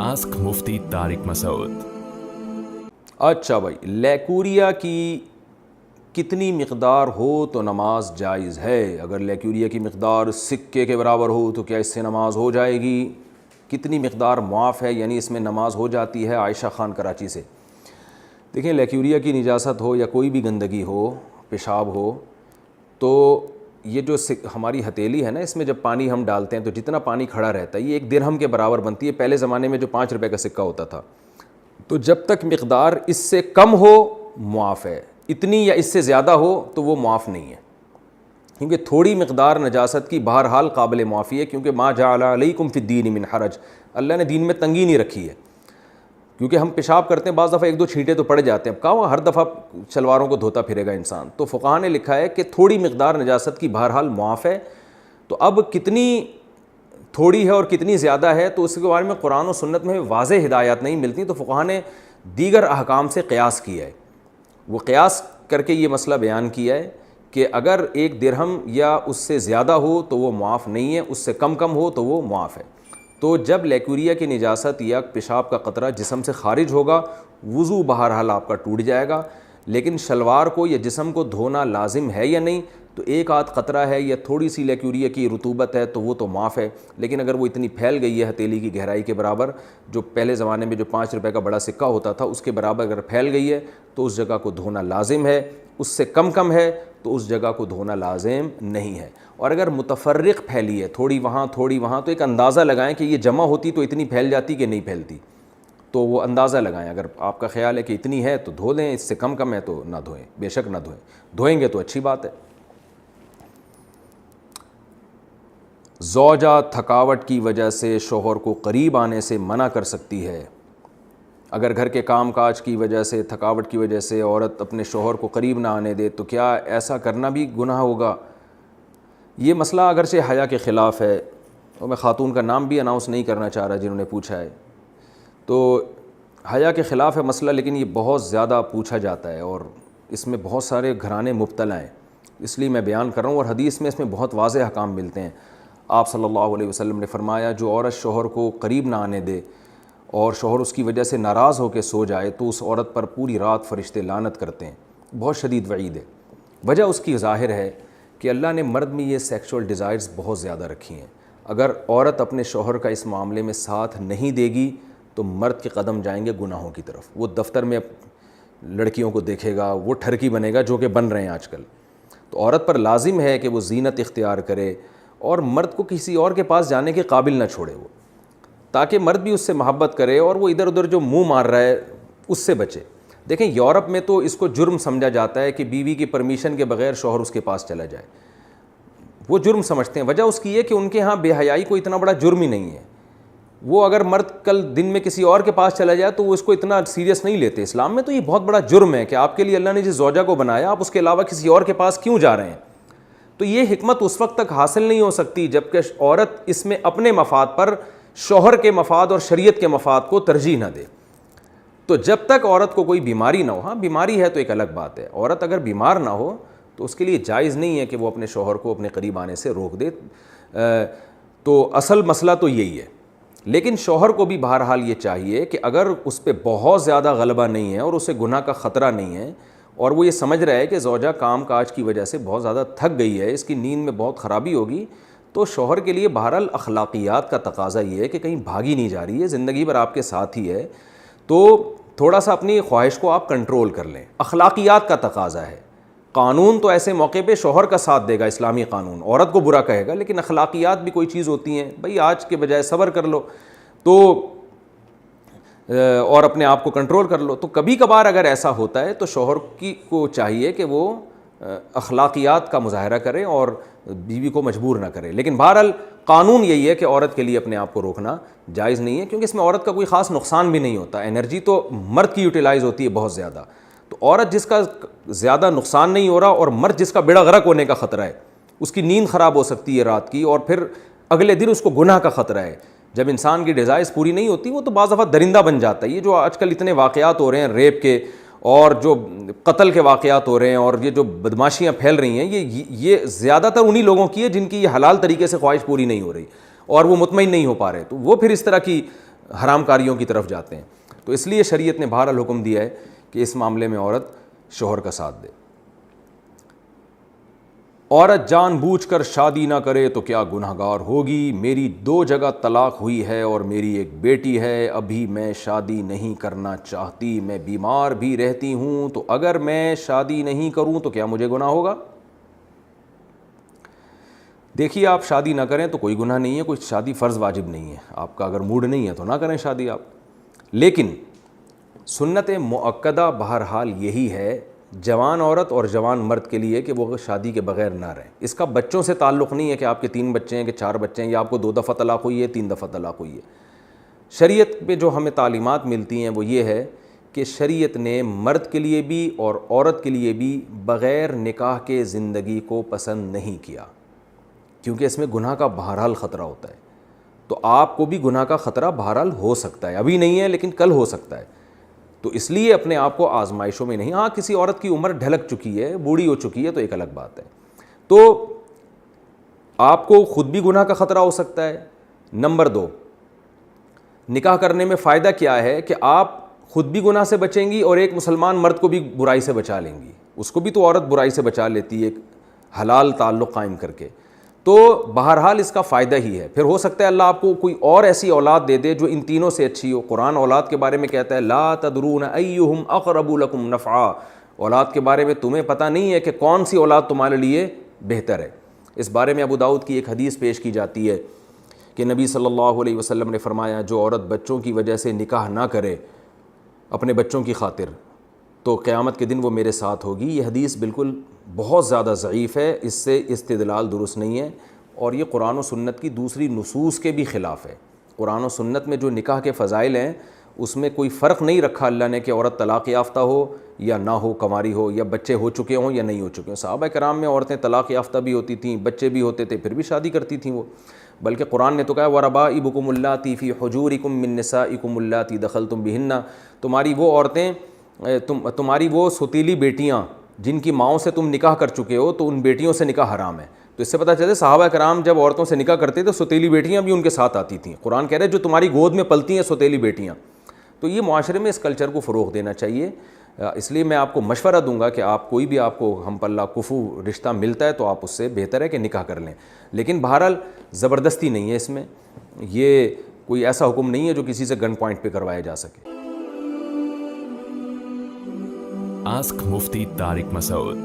Ask مفتی طارق مسعود۔ اچھا بھائی، leucorrhoea کی کتنی مقدار ہو تو نماز جائز ہے؟ اگر لیکوریا کی مقدار سکے کے برابر ہو تو کیا اس سے نماز ہو جائے گی؟ کتنی مقدار معاف ہے یعنی اس میں نماز ہو جاتی ہے؟ عائشہ خان کراچی سے۔ دیکھیں، لیکوریا کی نجاست ہو یا کوئی بھی گندگی ہو، پیشاب ہو، تو یہ جو ہماری ہتھیلی ہے نا، اس میں جب پانی ہم ڈالتے ہیں تو جتنا پانی کھڑا رہتا ہے یہ 1 درہم کے برابر بنتی ہے۔ پہلے زمانے میں جو 5 روپے کا سکہ ہوتا تھا، تو جب تک مقدار اس سے کم ہو معاف ہے، اتنی یا اس سے زیادہ ہو تو وہ معاف نہیں ہے، کیونکہ تھوڑی مقدار نجاست کی بہرحال قابل معافی ہے، کیونکہ ما جعل علیکم فی الدین من حرج، اللہ نے دین میں تنگی نہیں رکھی ہے۔ کیونکہ ہم پیشاب کرتے ہیں، بعض دفعہ 1-2 چھینٹے تو پڑ جاتے ہیں، کہاں ہر دفعہ شلواروں کو دھوتا پھرے گا انسان؟ تو فقہاء نے لکھا ہے کہ تھوڑی مقدار نجاست کی بہرحال معاف ہے۔ تو اب کتنی تھوڑی ہے اور کتنی زیادہ ہے تو اس کے بارے میں قرآن و سنت میں واضح ہدایات نہیں ملتی، تو فقہاء نے دیگر احکام سے قیاس کیا ہے۔ وہ قیاس کر کے یہ مسئلہ بیان کیا ہے کہ اگر 1 درہم یا اس سے زیادہ ہو تو وہ معاف نہیں ہے، اس سے کم ہو تو وہ معاف ہے۔ تو جب لیکوریا کی نجاست یا پیشاب کا قطرہ جسم سے خارج ہوگا، وضو بہرحال آپ کا ٹوٹ جائے گا، لیکن شلوار کو یا جسم کو دھونا لازم ہے یا نہیں؟ تو 1 آدھ قطرہ ہے یا تھوڑی سی لیکوریا کی رطوبت ہے تو وہ تو معاف ہے، لیکن اگر وہ اتنی پھیل گئی ہے ہتھیلی کی گہرائی کے برابر، جو پہلے زمانے میں جو 5 روپے کا بڑا سکہ ہوتا تھا اس کے برابر اگر پھیل گئی ہے تو اس جگہ کو دھونا لازم ہے، اس سے کم ہے تو اس جگہ کو دھونا لازم نہیں ہے۔ اور اگر متفرق پھیلی ہے، تھوڑی وہاں تھوڑی وہاں، تو ایک اندازہ لگائیں کہ یہ جمع ہوتی تو اتنی پھیل جاتی کہ نہیں پھیلتی، تو وہ اندازہ لگائیں۔ اگر آپ کا خیال ہے کہ اتنی ہے تو دھو لیں، اس سے کم ہے تو نہ دھوئیں، بے شک نہ دھوئیں، دھوئیں گے تو اچھی بات ہے۔ زوجہ تھکاوٹ کی وجہ سے شوہر کو قریب آنے سے منع کر سکتی ہے۔ اگر گھر کے کام کاج کی وجہ سے، تھکاوٹ کی وجہ سے عورت اپنے شوہر کو قریب نہ آنے دے تو کیا ایسا کرنا بھی گناہ ہوگا؟ یہ مسئلہ اگرچہ حیا کے خلاف ہے، اور میں خاتون کا نام بھی اناؤنس نہیں کرنا چاہ رہا جنہوں نے پوچھا ہے، تو حیا کے خلاف ہے مسئلہ، لیکن یہ بہت زیادہ پوچھا جاتا ہے اور اس میں بہت سارے گھرانے مبتلا ہیں، اس لیے میں بیان کر رہا ہوں۔ اور حدیث میں اس میں بہت واضح احکام ملتے ہیں۔ آپ صلی اللہ علیہ وسلم نے فرمایا، جو عورت شوہر کو قریب نہ آنے دے اور شوہر اس کی وجہ سے ناراض ہو کے سو جائے تو اس عورت پر پوری رات فرشتے لعنت کرتے ہیں۔ بہت شدید وعید ہے۔ وجہ اس کی ظاہر ہے کہ اللہ نے مرد میں یہ سیکشول ڈیزائرز بہت زیادہ رکھی ہیں۔ اگر عورت اپنے شوہر کا اس معاملے میں ساتھ نہیں دے گی تو مرد کے قدم جائیں گے گناہوں کی طرف۔ وہ دفتر میں لڑکیوں کو دیکھے گا، وہ ٹھرکی بنے گا، جو کہ بن رہے ہیں آج کل۔ تو عورت پر لازم ہے کہ وہ زینت اختیار کرے اور مرد کو کسی اور کے پاس جانے کے قابل نہ چھوڑے وہ، تاکہ مرد بھی اس سے محبت کرے اور وہ ادھر ادھر جو منہ مار رہا ہے اس سے بچے۔ دیکھیں، یورپ میں تو اس کو جرم سمجھا جاتا ہے کہ بیوی کی پرمیشن کے بغیر شوہر اس کے پاس چلا جائے، وہ جرم سمجھتے ہیں۔ وجہ اس کی ہے کہ ان کے ہاں بے حیائی کو اتنا بڑا جرم ہی نہیں ہے۔ وہ اگر مرد کل دن میں کسی اور کے پاس چلا جائے تو وہ اس کو اتنا سیریس نہیں لیتے۔ اسلام میں تو یہ بہت بڑا جرم ہے کہ آپ کے لیے اللہ نے جس زوجہ کو بنایا، آپ اس کے علاوہ کسی اور کے پاس کیوں جا رہے ہیں؟ تو یہ حکمت اس وقت تک حاصل نہیں ہو سکتی جب کہ عورت اس میں اپنے مفاد پر شوہر کے مفاد اور شریعت کے مفاد کو ترجیح نہ دے۔ تو جب تک عورت کو کوئی بیماری نہ ہو، ہاں بیماری ہے تو ایک الگ بات ہے، عورت اگر بیمار نہ ہو تو اس کے لیے جائز نہیں ہے کہ وہ اپنے شوہر کو اپنے قریب آنے سے روک دے۔ تو اصل مسئلہ تو یہی ہے۔ لیکن شوہر کو بھی بہرحال یہ چاہیے کہ اگر اس پہ بہت زیادہ غلبہ نہیں ہے اور اسے گناہ کا خطرہ نہیں ہے اور وہ یہ سمجھ رہا ہے کہ زوجہ کام کاج کی وجہ سے بہت زیادہ تھک گئی ہے، اس کی نیند میں بہت خرابی ہوگی، تو شوہر کے لیے بہرحال اخلاقیات کا تقاضا یہ ہے کہ کہیں بھاگی نہیں جا رہی ہے، زندگی بھر آپ کے ساتھ ہی ہے، تو تھوڑا سا اپنی خواہش کو آپ کنٹرول کر لیں۔ اخلاقیات کا تقاضا ہے۔ قانون تو ایسے موقع پہ شوہر کا ساتھ دے گا، اسلامی قانون عورت کو برا کہے گا، لیکن اخلاقیات بھی کوئی چیز ہوتی ہیں، بھئی آج کے بجائے صبر کر لو تو اور اپنے آپ کو کنٹرول کر لو۔ تو کبھی کبھار اگر ایسا ہوتا ہے تو شوہر کو چاہیے کہ وہ اخلاقیات کا مظاہرہ کرے اور بیوی کو مجبور نہ کرے، لیکن بہرحال قانون یہی ہے کہ عورت کے لیے اپنے آپ کو روکنا جائز نہیں ہے، کیونکہ اس میں عورت کا کوئی خاص نقصان بھی نہیں ہوتا، انرجی تو مرد کی یوٹیلائز ہوتی ہے بہت زیادہ، تو عورت جس کا زیادہ نقصان نہیں ہو رہا اور مرد جس کا بیڑا غرق ہونے کا خطرہ ہے، اس کی نیند خراب ہو سکتی ہے رات کی اور پھر اگلے دن اس کو گناہ کا خطرہ ہے۔ جب انسان کی ڈیزائرز پوری نہیں ہوتی وہ تو بعض دفعہ درندہ بن جاتا ہے۔ یہ جو آج کل اتنے واقعات ہو رہے ہیں ریپ کے اور جو قتل کے واقعات ہو رہے ہیں اور یہ جو بدماشیاں پھیل رہی ہیں، یہ زیادہ تر انہی لوگوں کی ہے جن کی یہ حلال طریقے سے خواہش پوری نہیں ہو رہی، اور وہ مطمئن نہیں ہو پا رہے تو وہ پھر اس طرح کی حرام کاریوں کی طرف جاتے ہیں. تو اس لیے شریعت نے بہرحال حکم دیا ہے کہ اس معاملے میں عورت شوہر کا ساتھ دے. عورت جان بوجھ کر شادی نہ کرے تو کیا گنہگار ہوگی. میری 2 جگہ طلاق ہوئی ہے اور میری ایک بیٹی ہے. ابھی میں شادی نہیں کرنا چاہتی. میں بیمار بھی رہتی ہوں. تو اگر میں شادی نہیں کروں تو کیا مجھے گناہ ہوگا؟ دیکھیے آپ شادی نہ کریں تو کوئی گناہ نہیں ہے. کوئی شادی فرض واجب نہیں ہے. آپ کا اگر موڈ نہیں ہے تو نہ کریں شادی آپ. لیکن سنت مؤکدہ بہرحال یہی ہے جوان عورت اور جوان مرد کے لیے کہ وہ شادی کے بغیر نہ رہیں. اس کا بچوں سے تعلق نہیں ہے کہ آپ کے 3 بچے ہیں کہ 4 بچے ہیں یا آپ کو 2 دفعہ طلاق ہوئی ہے 3 دفعہ طلاق ہوئی ہے. شریعت پہ جو ہمیں تعلیمات ملتی ہیں وہ یہ ہے کہ شریعت نے مرد کے لیے بھی اور عورت کے لیے بھی بغیر نکاح کے زندگی کو پسند نہیں کیا، کیونکہ اس میں گناہ کا بہرحال خطرہ ہوتا ہے. تو آپ کو بھی گناہ کا خطرہ بہرحال ہو سکتا ہے، ابھی نہیں ہے لیکن کل ہو سکتا ہے. تو اس لیے اپنے آپ کو آزمائشوں میں نہیں. ہاں کسی عورت کی عمر ڈھلک چکی ہے، بوڑھی ہو چکی ہے تو ایک الگ بات ہے. تو آپ کو خود بھی گناہ کا خطرہ ہو سکتا ہے. نمبر 2، نکاح کرنے میں فائدہ کیا ہے کہ آپ خود بھی گناہ سے بچیں گی اور ایک مسلمان مرد کو بھی برائی سے بچا لیں گی. اس کو بھی تو عورت برائی سے بچا لیتی ہے ایک حلال تعلق قائم کر کے. تو بہرحال اس کا فائدہ ہی ہے. پھر ہو سکتا ہے اللہ آپ کو کوئی اور ایسی اولاد دے دے جو ان تینوں سے اچھی ہو. قرآن اولاد کے بارے میں کہتا ہے لا تدرون ایہم اقرب لکم نفعا. اولاد کے بارے میں تمہیں پتہ نہیں ہے کہ کون سی اولاد تمہارے لیے بہتر ہے. اس بارے میں ابو داؤد کی ایک حدیث پیش کی جاتی ہے کہ نبی صلی اللہ علیہ وسلم نے فرمایا جو عورت بچوں کی وجہ سے نکاح نہ کرے اپنے بچوں کی خاطر تو قیامت کے دن وہ میرے ساتھ ہوگی. یہ حدیث بالکل بہت زیادہ ضعیف ہے، اس سے استدلال درست نہیں ہے اور یہ قرآن و سنت کی دوسری نصوص کے بھی خلاف ہے. قرآن و سنت میں جو نکاح کے فضائل ہیں اس میں کوئی فرق نہیں رکھا اللہ نے کہ عورت طلاق یافتہ ہو یا نہ ہو، کنواری ہو یا بچے ہو چکے ہوں یا نہیں ہو چکے ہوں. صحابہ کرام میں عورتیں طلاق یافتہ بھی ہوتی تھیں، بچے بھی ہوتے تھے، پھر بھی شادی کرتی تھیں وہ. بلکہ قرآن نے تو کہا وَرَبَائِبُكُمُ اللَّاتِي فِي حُجُورِكُم مِّن نِّسَائِكُمُ اللَّاتِي دَخَلْتُم بِهِنَّ. تمہاری وہ عورتیں تمہاری وہ ستیلی بیٹیاں جن کی ماؤں سے تم نکاح کر چکے ہو تو ان بیٹیوں سے نکاح حرام ہے. تو اس سے پتہ چلے صحابہ کرام جب عورتوں سے نکاح کرتے تو ستیلی بیٹیاں بھی ان کے ساتھ آتی تھیں. قرآن کہہ رہے جو تمہاری گود میں پلتی ہیں ستیلی بیٹیاں. تو یہ معاشرے میں اس کلچر کو فروغ دینا چاہیے. اس لیے میں آپ کو مشورہ دوں گا کہ آپ کوئی بھی آپ کو ہم پلہ کفو رشتہ ملتا ہے تو آپ اس سے بہتر ہے کہ نکاح کر لیں. لیکن بہرحال زبردستی نہیں ہے اس میں. یہ کوئی ایسا حکم نہیں ہے جو کسی سے گن پوائنٹ پہ کروایا جا سکے. آسک مفتی طارق مسعود.